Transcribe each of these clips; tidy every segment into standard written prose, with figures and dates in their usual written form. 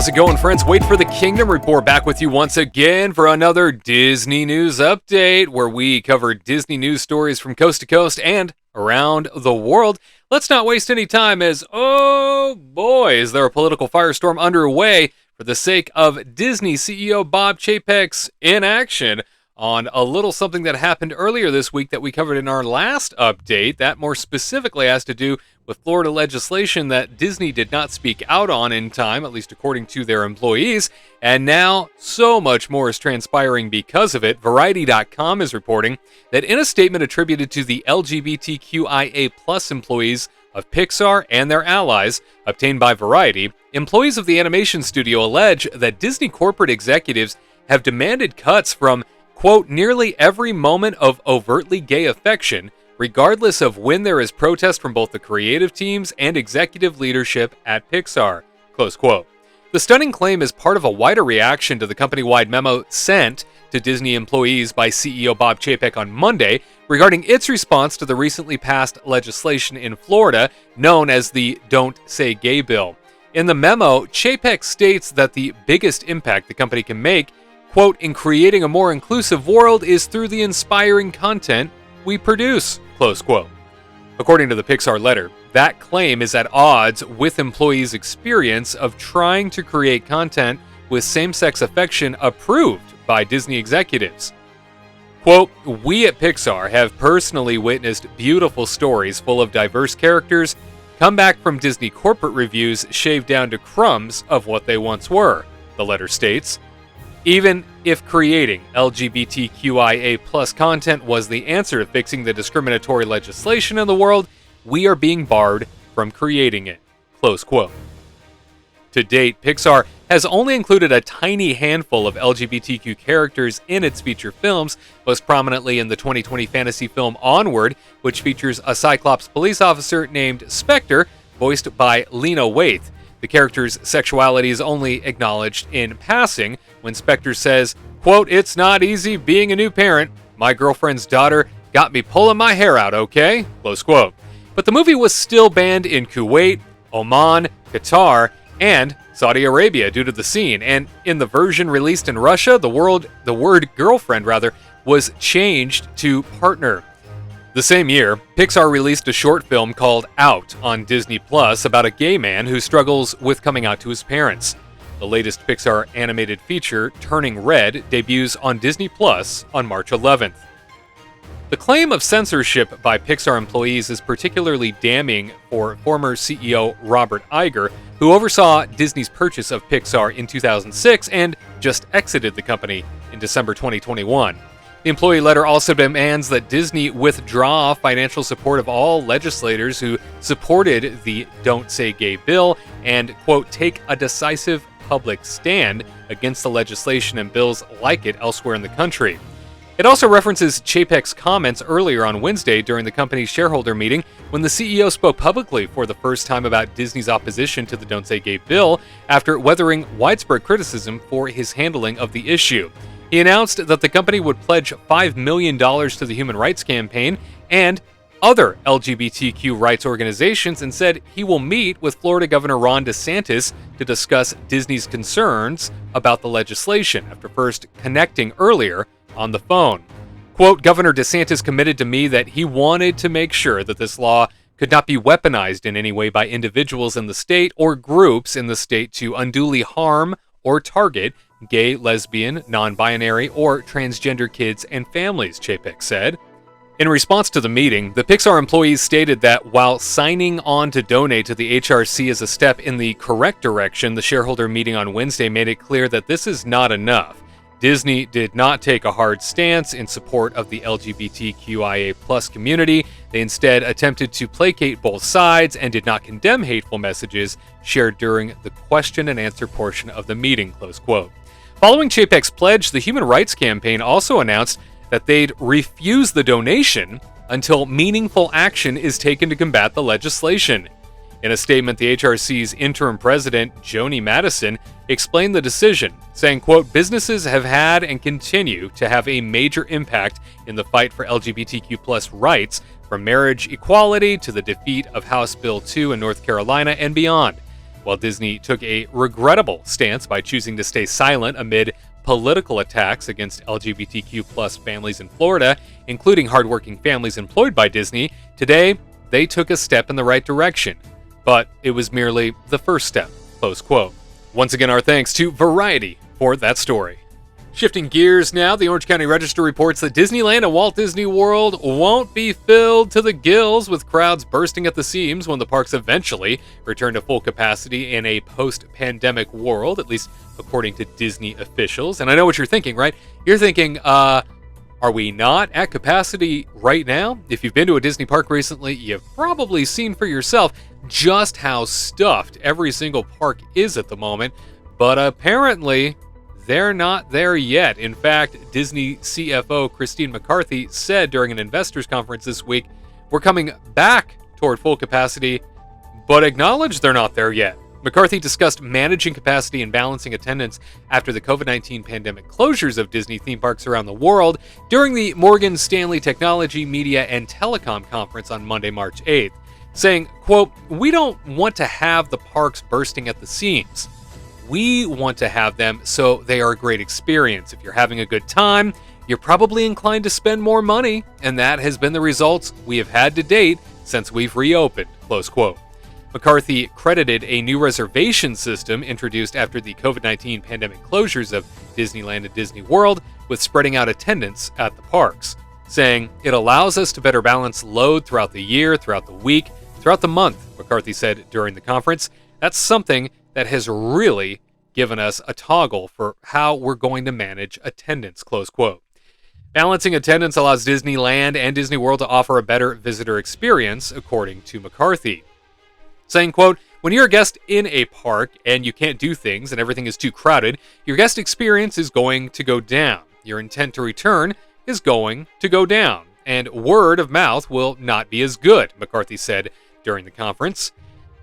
How's it going, friends? Wait for the Kingdom Report back with you once again for another Disney News Update, where we cover Disney news stories from coast to coast and around the world. Let's not waste any time as, oh boy, is there a political firestorm underway for the sake of Disney CEO Bob Chapek's inaction on a little something that happened earlier this week that we covered in our last update. That more specifically has to do with Florida legislation that Disney did not speak out on in time, at least according to their employees, and now so much more is transpiring because of it. Variety.com is reporting that in a statement attributed to the LGBTQIA+ employees of Pixar and their allies, obtained by Variety, employees of the animation studio allege that Disney corporate executives have demanded cuts from, quote, nearly every moment of overtly gay affection, regardless of when there is protest from both the creative teams and executive leadership at Pixar, close quote. The stunning claim is part of a wider reaction to the company-wide memo sent to Disney employees by CEO Bob Chapek on Monday regarding its response to the recently passed legislation in Florida known as the Don't Say Gay bill. In the memo, Chapek states that the biggest impact the company can make, quote, in creating a more inclusive world is through the inspiring content we produce, close quote. According to the Pixar letter, that claim is at odds with employees' experience of trying to create content with same-sex affection approved by Disney executives. Quote, we at Pixar have personally witnessed beautiful stories full of diverse characters come back from Disney corporate reviews shaved down to crumbs of what they once were, the letter states. Even if creating LGBTQIA+ content was the answer to fixing the discriminatory legislation in the world, we are being barred from creating it, close quote. To date, Pixar has only included a tiny handful of LGBTQ characters in its feature films, most prominently in the 2020 fantasy film Onward, which features a Cyclops police officer named Spectre, voiced by Lena Waithe. The character's sexuality is only acknowledged in passing when Spectre says, quote, it's not easy being a new parent. My girlfriend's daughter got me pulling my hair out, okay? Close quote. But the movie was still banned in Kuwait, Oman, Qatar, and Saudi Arabia due to the scene. And in the version released in Russia, the word girlfriend was changed to partner. The same year, Pixar released a short film called Out on Disney Plus about a gay man who struggles with coming out to his parents. The latest Pixar animated feature, Turning Red, debuts on Disney Plus on March 11th. The claim of censorship by Pixar employees is particularly damning for former CEO Robert Iger, who oversaw Disney's purchase of Pixar in 2006 and just exited the company in December 2021. The employee letter also demands that Disney withdraw financial support of all legislators who supported the Don't Say Gay bill and, quote, take a decisive public stand against the legislation and bills like it elsewhere in the country. It also references Chapek's comments earlier on Wednesday during the company's shareholder meeting when the CEO spoke publicly for the first time about Disney's opposition to the Don't Say Gay bill after weathering widespread criticism for his handling of the issue. He announced that the company would pledge $5 million to the Human Rights Campaign and other LGBTQ rights organizations and said he will meet with Florida Governor Ron DeSantis to discuss Disney's concerns about the legislation after first connecting earlier on the phone. Quote, Governor DeSantis committed to me that he wanted to make sure that this law could not be weaponized in any way by individuals in the state or groups in the state to unduly harm or target gay, lesbian, non-binary, or transgender kids and families, Chapek said. In response to the meeting, the Pixar employees stated that while signing on to donate to the HRC is a step in the correct direction, the shareholder meeting on Wednesday made it clear that this is not enough. Disney did not take a hard stance in support of the LGBTQIA+ community. They instead attempted to placate both sides and did not condemn hateful messages shared during the question and answer portion of the meeting, close quote. Following Chapek's pledge, the Human Rights Campaign also announced that they'd refuse the donation until meaningful action is taken to combat the legislation. In a statement, the HRC's interim president, Joni Madison, explained the decision, saying, quote, businesses have had and continue to have a major impact in the fight for LGBTQ+ rights, from marriage equality to the defeat of House Bill 2 in North Carolina and beyond. While Disney took a regrettable stance by choosing to stay silent amid political attacks against LGBTQ plus families in Florida, including hardworking families employed by Disney, today they took a step in the right direction. But it was merely the first step, close quote. Once again, our thanks to Variety for that story. Shifting gears now, the Orange County Register reports that Disneyland and Walt Disney World won't be filled to the gills with crowds bursting at the seams when the parks eventually return to full capacity in a post-pandemic world, at least according to Disney officials. And I know what you're thinking, right? You're thinking, are we not at capacity right now? If you've been to a Disney park recently, you've probably seen for yourself just how stuffed every single park is at the moment. But apparently, they're not there yet. In fact, Disney CFO Christine McCarthy said during an investors conference this week, we're coming back toward full capacity, but acknowledged they're not there yet. McCarthy discussed managing capacity and balancing attendance after the COVID-19 pandemic closures of Disney theme parks around the world during the Morgan Stanley Technology, Media, and Telecom Conference on Monday, March 8th, saying, quote, "We don't want to have the parks bursting at the seams. We want to have them so they are a great experience. If you're having a good time, you're probably inclined to spend more money, and that has been the results we have had to date since we've reopened," close quote. McCarthy credited a new reservation system introduced after the COVID-19 pandemic closures of Disneyland and Disney World with spreading out attendance at the parks, saying, "It allows us to better balance load throughout the year, throughout the week, throughout the month," McCarthy said during the conference. "That's something that has really given us a toggle for how we're going to manage attendance," close quote. Balancing attendance allows Disneyland and Disney World to offer a better visitor experience, according to McCarthy. Saying, quote, "When you're a guest in a park and you can't do things and everything is too crowded, your guest experience is going to go down. Your intent to return is going to go down, and word of mouth will not be as good," McCarthy said during the conference.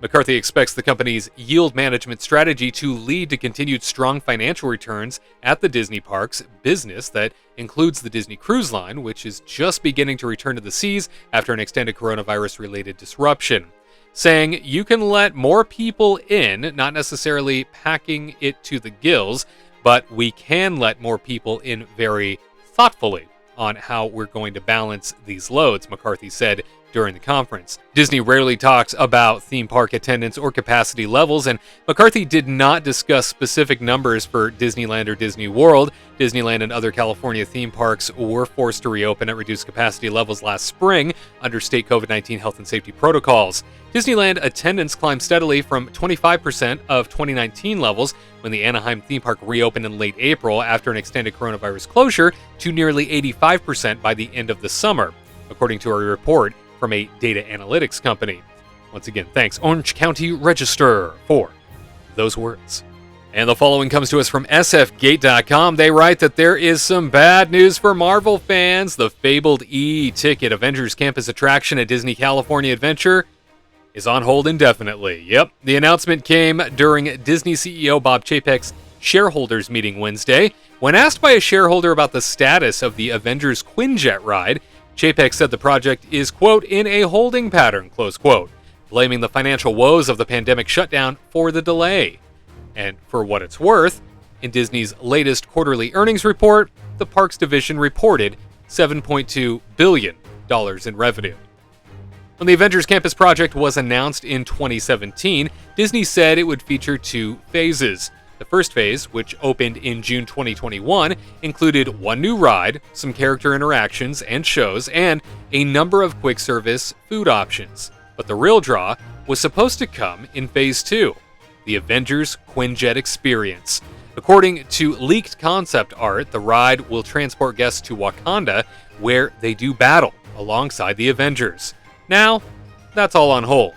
McCarthy expects the company's yield management strategy to lead to continued strong financial returns at the Disney parks business that includes the Disney Cruise Line, which is just beginning to return to the seas after an extended coronavirus-related disruption. Saying, "You can let more people in, not necessarily packing it to the gills, but we can let more people in very thoughtfully on how we're going to balance these loads," McCarthy said during the conference. Disney rarely talks about theme park attendance or capacity levels, and McCarthy did not discuss specific numbers for Disneyland or Disney World. Disneyland and other California theme parks were forced to reopen at reduced capacity levels last spring under state COVID-19 health and safety protocols. Disneyland attendance climbed steadily from 25% of 2019 levels when the Anaheim theme park reopened in late April after an extended coronavirus closure to nearly 85% by the end of the summer, according to a report from a data analytics company. Once again, thanks Orange County Register for those words. And the following comes to us from sfgate.com. They write that there is some bad news for Marvel fans. The fabled e-ticket Avengers Campus attraction at Disney California Adventure is on hold indefinitely. Yep, the announcement came during Disney CEO Bob Chapek's shareholders meeting Wednesday. When asked by a shareholder about the status of the Avengers Quinjet ride, Chapek said the project is, quote, "in a holding pattern," close quote, blaming the financial woes of the pandemic shutdown for the delay. And for what it's worth, in Disney's latest quarterly earnings report, the Parks division reported $7.2 billion in revenue. When the Avengers Campus project was announced in 2017, Disney said it would feature two phases. The first phase, which opened in June 2021, included one new ride, some character interactions and shows, and a number of quick service food options. But the real draw was supposed to come in Phase 2, the Avengers Quinjet experience. According to leaked concept art, the ride will transport guests to Wakanda, where they do battle alongside the Avengers. Now, that's all on hold.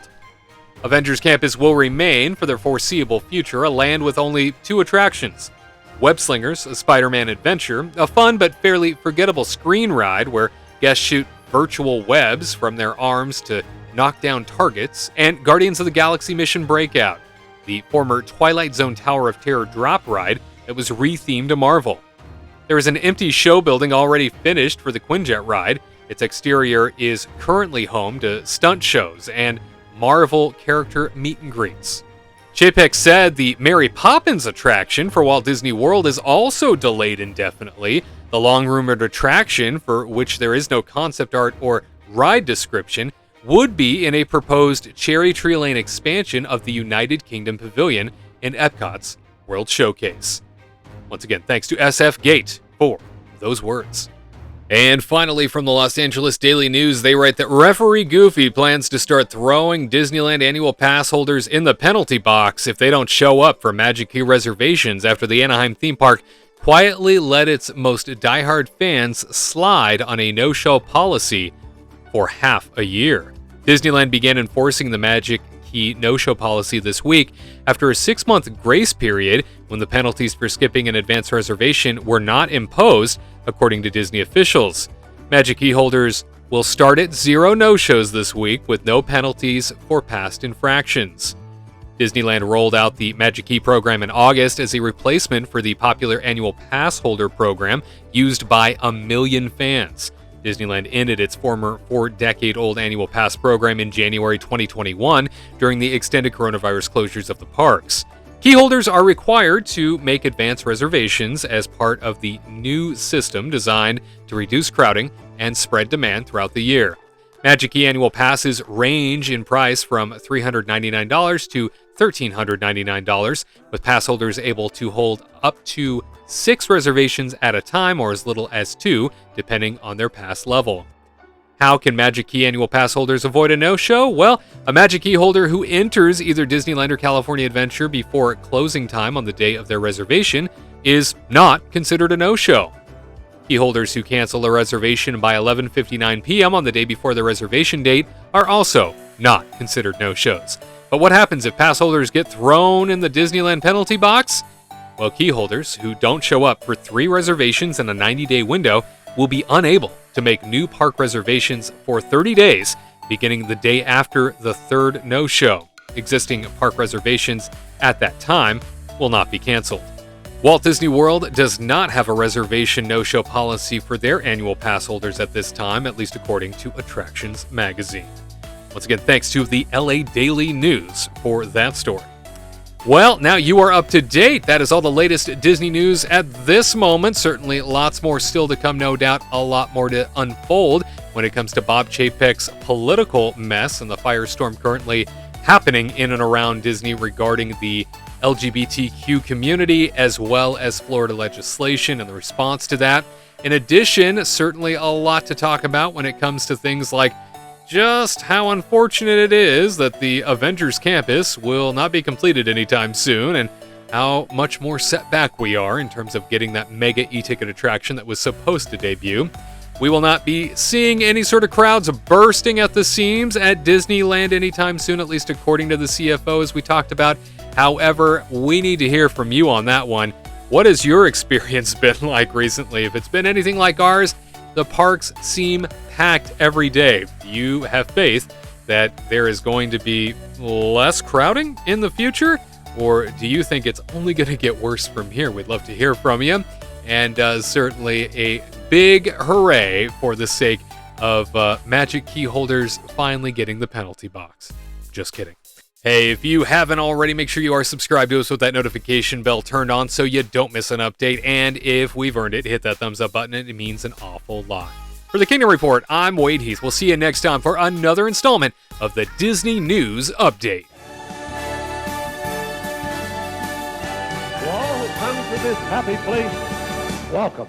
Avengers Campus will remain, for the foreseeable future, a land with only two attractions. Web Slingers, a Spider-Man adventure, a fun but fairly forgettable screen ride where guests shoot virtual webs from their arms to knock down targets, and Guardians of the Galaxy Mission Breakout, the former Twilight Zone Tower of Terror drop ride that was re-themed to Marvel. There is an empty show building already finished for the Quinjet ride. Its exterior is currently home to stunt shows and Marvel character meet and greets. Chapek said the Mary Poppins attraction for Walt Disney World is also delayed indefinitely. The long-rumored attraction, for which there is no concept art or ride description, would be in a proposed Cherry Tree Lane expansion of the United Kingdom Pavilion in Epcot's World Showcase. Once again, thanks to SF Gate for those words. And finally, from the Los Angeles Daily News, they write that Referee Goofy plans to start throwing Disneyland annual pass holders in the penalty box if they don't show up for Magic Key reservations after the Anaheim theme park quietly let its most diehard fans slide on a no-show policy for half a year. Disneyland began enforcing the Magic Key no-show policy this week after a 6-month grace period when the penalties for skipping an advance reservation were not imposed, according to Disney officials. Magic Key holders will start at 0 no-shows this week with no penalties for past infractions. Disneyland rolled out the Magic Key program in August as a replacement for the popular annual pass holder program used by 1 million fans. Disneyland ended its former 4-decade-old annual pass program in January 2021 during the extended coronavirus closures of the parks. Key holders are required to make advance reservations as part of the new system designed to reduce crowding and spread demand throughout the year. Magic Key annual passes range in price from $399 to $1,399, with pass holders able to hold up to 6 reservations at a time or as little as 2, depending on their pass level. How can Magic Key annual pass holders avoid a no-show? Well, a Magic Key holder who enters either Disneyland or California Adventure before closing time on the day of their reservation is not considered a no-show. Key holders who cancel a reservation by 11:59 p.m. on the day before the reservation date are also not considered no-shows. But what happens if pass holders get thrown in the Disneyland penalty box? Well, key holders who don't show up for 3 reservations in a 90-day window will be unable to make new park reservations for 30 days, beginning the day after the 3rd no-show. Existing park reservations at that time will not be canceled. Walt Disney World does not have a reservation no-show policy for their annual pass holders at this time, at least according to Attractions Magazine. Once again, thanks to the LA Daily News for that story. Well, now you are up to date. That is all the latest Disney news at this moment. Certainly lots more still to come, no doubt. A lot more to unfold when it comes to Bob Chapek's political mess and the firestorm currently happening in and around Disney regarding the LGBTQ community, as well as Florida legislation and the response to that. In addition, certainly a lot to talk about when it comes to things like just how unfortunate it is that the Avengers Campus will not be completed anytime soon, and how much more setback we are in terms of getting that mega e-ticket attraction that was supposed to debut. We will not be seeing any sort of crowds bursting at the seams at Disneyland anytime soon, at least according to the CFO, as we talked about. However, we need to hear from you on that one. What has your experience been like recently? If it's been anything like ours, the parks seem packed every day. Do you have faith that there is going to be less crowding in the future? Or do you think it's only going to get worse from here? We'd love to hear from you. And certainly a big hooray for the sake of Magic Key holders finally getting the penalty box. Just kidding. Hey, if you haven't already, make sure you are subscribed to us with that notification bell turned on so you don't miss an update. And if we've earned it, hit that thumbs up button. It means an awful lot. For the Kingdom Report, I'm Wade Heath. We'll see you next time for another installment of the Disney News Update. To all who come to this happy place, welcome.